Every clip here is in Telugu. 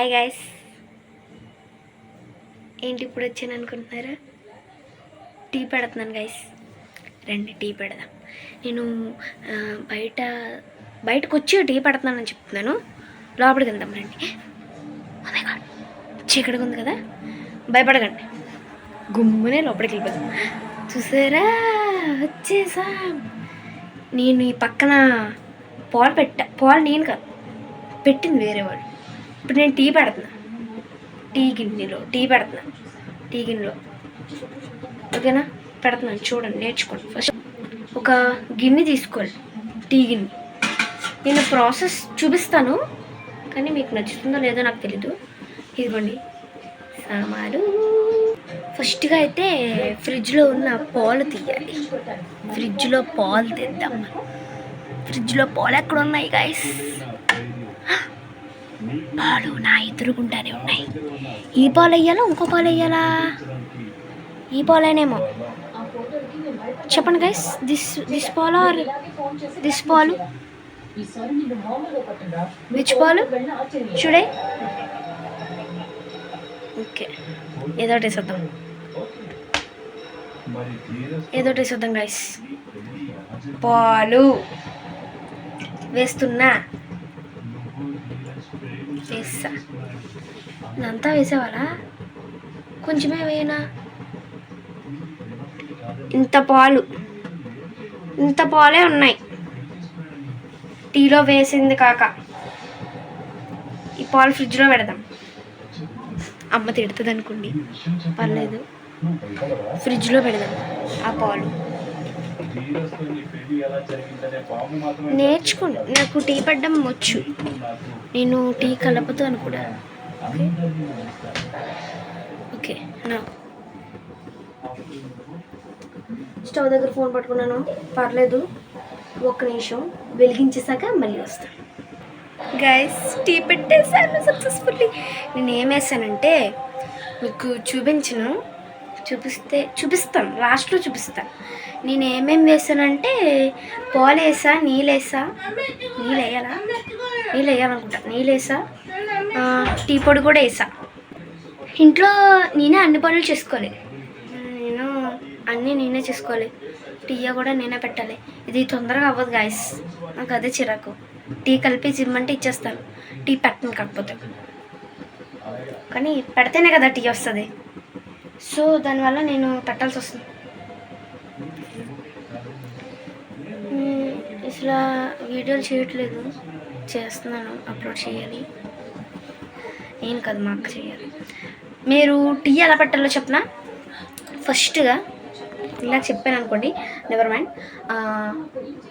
హాయ్ గైస్, ఏంటి ఇప్పుడు వచ్చాను అనుకుంటున్నారా? టీ పెడుతున్నాను గైస్, రండి టీ పెడదాం. నేను బయటకు వచ్చి టీ పెడుతున్నానని చెప్తున్నాను. లోపలికి వెళ్దాం రండి. చీకటిగా ఉంది కదా, భయపడకండి, గుమ్మునే లోపలికి వెళ్ళిపోదాం. చూసారా, వచ్చేసాం. నేను ఈ పక్కన పాలు నేను కాదు పెట్టింది, వేరే వాళ్ళు. ఇప్పుడు నేను టీ పెడుతున్నా, టీ గిన్నెలో ఓకేనా, పెడుతున్నాను. చూడండి, నేర్చుకోండి. ఫస్ట్ ఒక గిన్నె తీసుకోవాలి, టీ గిన్నె. నేను ప్రాసెస్ చూపిస్తాను, కానీ మీకు నచ్చుతుందో లేదో నాకు తెలీదు. ఇదిగోండి సామాను. ఫస్ట్గా అయితే ఫ్రిడ్జ్లో ఉన్న పాలు తీయాలి. ఫ్రిడ్జ్లో పాలు తెద్దాం. ఫ్రిడ్జ్లో పాలు ఎక్కడ ఉన్నాయి గైస్? పాలు నా ఎదురుగుండానే ఉన్నాయి. ఈ పాలు వేయాలా, ఇంకో పాలు వేయాలా? ఈ పాలేనేమో, చెప్పండి గైస్. దిస్ పాలు ఆర్ దిస్ పాలు? విచ్ పాలు చూడే? ఓకే, ఏదోటి వేసేద్దాం గైస్. పాలు వేస్తున్నా, వేస్తా. ఇదంతా వేసేవాళ్ళ, కొంచెమే వేయనా? ఇంత పాలే ఉన్నాయి టీలో వేసింది కాక. ఈ పాలు ఫ్రిడ్జ్లో పెడదాం. అమ్మ తిడుతుంది అనుకోండి, పర్లేదు. ఫ్రిడ్జ్లో పెడదాం ఆ పాలు. నేర్చుకోండి, నాకు టీ పడ్డం వచ్చు. నేను టీ కలపతాను కూడా. ఓకే, నా స్టవ్ దగ్గర ఫోన్ పట్టుకున్నాను, పర్లేదు. ఒక్క నిమిషం వెలిగించేసాక మళ్ళీ వస్తాను. గైస్, టీ పెట్టేసాను సక్సెస్ఫుల్లీ. నేను ఏం వేసానంటే మీకు చూపిస్తాను, లాస్ట్లో చూపిస్తాను. నేను ఏమేమి వేసానంటే పాలు వేసా, నీళ్ళు వేసా, టీ పొడి కూడా వేసా. ఇంట్లో నేనే అన్ని పనులు చేసుకోవాలి, నేనే చేసుకోవాలి. టీ కూడా నేనే పెట్టాలి. ఇది తొందరగా అవ్వదు గాయస్, నాకు అదే చిరాకు. టీ కలిపి ఇమ్మంటే ఇచ్చేస్తాను, టీ పెట్టను కాకపోతే. కానీ పెడితేనే కదా టీ వస్తుంది, సో దానివల్ల నేను పెట్టాల్సి వస్తుంది. అసలు వీడియోలు చేయట్లేదు, చేస్తున్నాను, అప్లోడ్ చేయాలి. నేను కాదు, మా అక్క చేయాలి. మీరు టీ ఎలా పెట్టాలో చెప్పనా? ఫస్ట్గా ఇలా చెప్పాను అనుకోండి, నెవర్ మైండ్.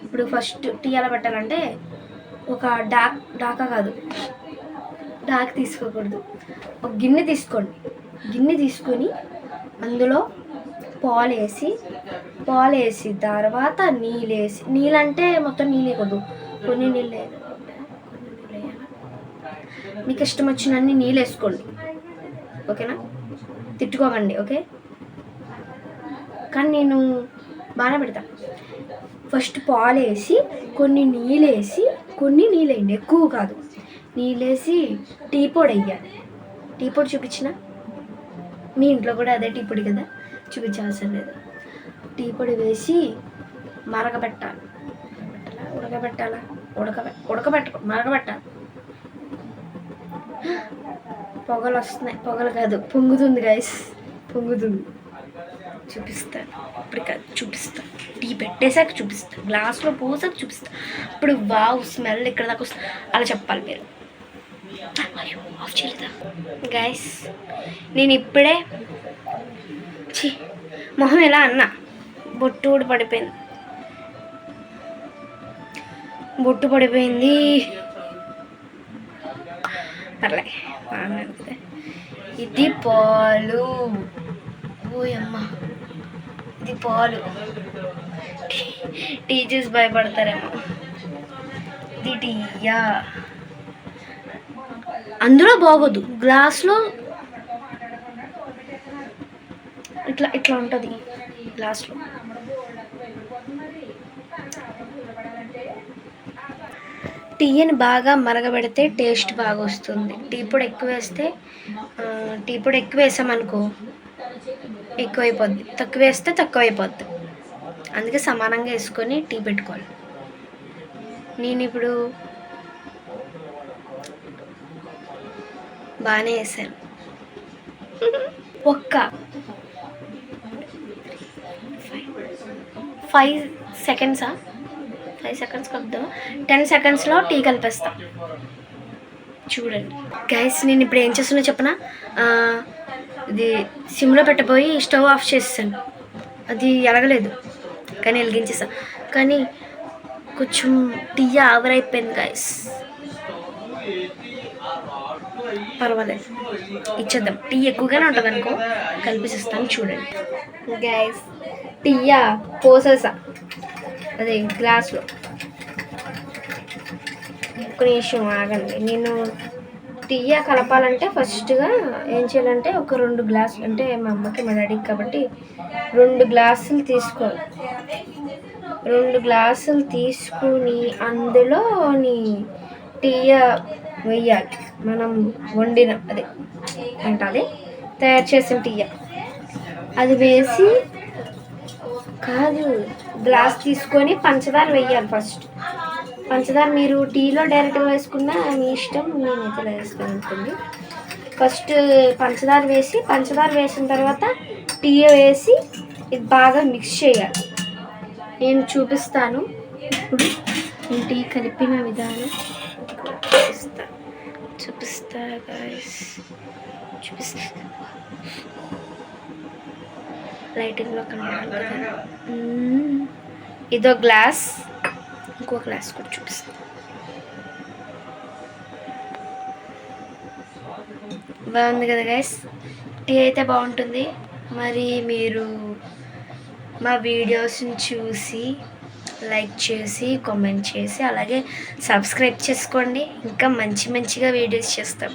ఇప్పుడు ఫస్ట్ టీ ఎలా పెట్టాలంటే, ఒక డాక్ తీసుకోకూడదు. ఒక గిన్నె తీసుకొని అందులో పాలు వేసి తర్వాత నీళ్ళంటే మొత్తం నీళ్ళు వేయకూడదు, కొన్ని నీళ్ళు వేయాలి. మీకు ఇష్టం వచ్చినన్ని నీళ్ళు వేసుకోండి, ఓకేనా? తిట్టుకోకండి, ఓకే? కానీ నేను బాగానే పెడతాను. ఫస్ట్ పాలు వేసి కొన్ని నీళ్ళు వేయండి, ఎక్కువ కాదు. నీళ్ళేసి టీ పొడి వేయాలి. టీ పొడి చూపించిన, మీ ఇంట్లో కూడా అదే టీ పొడి కదా, చూపించాల్సిన లేదు. టీ పొడి వేసి మరగబెట్టాలి. మరగబెట్టాలి. పొగలు వస్తున్నాయి, పొగలు కాదు, పొంగుతుంది గైస్, పొంగుతుంది. చూపిస్తాను, ఇప్పుడు కాదు, చూపిస్తాను. టీ పెట్టేసాక చూపిస్తాను, గ్లాస్లో పోసాక చూపిస్తాను. ఇప్పుడు వావ్ స్మెల్ ఇక్కడ దాకా వస్తుంది, అలా చెప్పాలి మీరు. ఆఫ్ చేయలేదా గైస్? నేను ఇప్పుడే మొహం ఎలా అన్నా, బొట్టు పడిపోయింది. పర్లే, ఇది పాలు. ఓయమ్మ, ఇది పాలు. టీ చూసి భయపడతారేమో. ఇది టీయా? అందులో బాగోదు, గ్లాస్లో ఇట్లా ఉంటుంది గ్లాస్లో. టీని బాగా మరగబెడితే టేస్ట్ బాగా వస్తుంది. టీ పొడి ఎక్కువ వేసామనుకో ఎక్కువైపోద్ది, తక్కువ వేస్తే తక్కువైపోద్ది. అందుకే సమానంగా వేసుకొని టీ పెట్టుకోవాలి. నేను ఇప్పుడు బాగానే వేసాను. ఒక్క 5 సెకండ్సా 5 సెకండ్స్ కలుపుదాం. 10 సెకండ్స్లో టీ కలిపేస్తా. చూడండి గైస్, నేను ఇప్పుడు ఏం చేస్తున్నా చెప్పనా, ఇది సిమ్లో పెట్టబోయి స్టవ్ ఆఫ్ చేసేసాను. అది ఎలగలేదు కానీ వెలిగించేసా. కానీ కొంచెం టీ ఆవరైపోయింది గైస్. పర్వాలేదు, ఇచ్చేద్దాం. టీ ఎక్కువగానే ఉంటుంది అనుకో, కలిపిస్తాను. చూడండి గైస్, టీ పోసేసా అదే గ్లాస్లో. ఒక్క నిమిషం ఆగండి. నేను టీ కలపాలంటే ఫస్ట్గా ఏం చేయాలంటే ఒక 2 గ్లాసులు, అంటే మా అమ్మకి మా డాడీకి కాబట్టి 2 గ్లాసులు తీసుకోవాలి. 2 గ్లాసులు తీసుకుని అందులోని టీ వేయాలి. మనం వండిన అదే ఏంటది తయారు చేసిన టీ అది వేసి, కాదు, గ్లాస్ తీసుకొని పంచదార వేయాలి. ఫస్ట్ పంచదార మీరు టీలో డైరెక్ట్గా వేసుకున్నా మీ ఇష్టం, నేనైతే వేస్తాను అనుకోండి. ఫస్ట్ పంచదార వేసిన తర్వాత టీ వేసి ఇది బాగా మిక్స్ చేయాలి. నేను చూపిస్తాను ఇప్పుడు. నేను టీ కలిపిన విధానం చూపిస్తా గైస్, లైటింగ్లో కనబడాలి కదా. ఇదో గ్లాస్, ఇంకో గ్లాస్ కూడా చూపిస్తా. బాగుంది కదా గైస్, టీ అయితే బాగుంటుంది. మరి మీరు మా వీడియోస్ని చూసి లైక్ చేసి కామెంట్ చేసి అలాగే సబ్స్క్రైబ్ చేసుకోండి. ఇంకా మంచిగా వీడియోస్ చేస్తాం.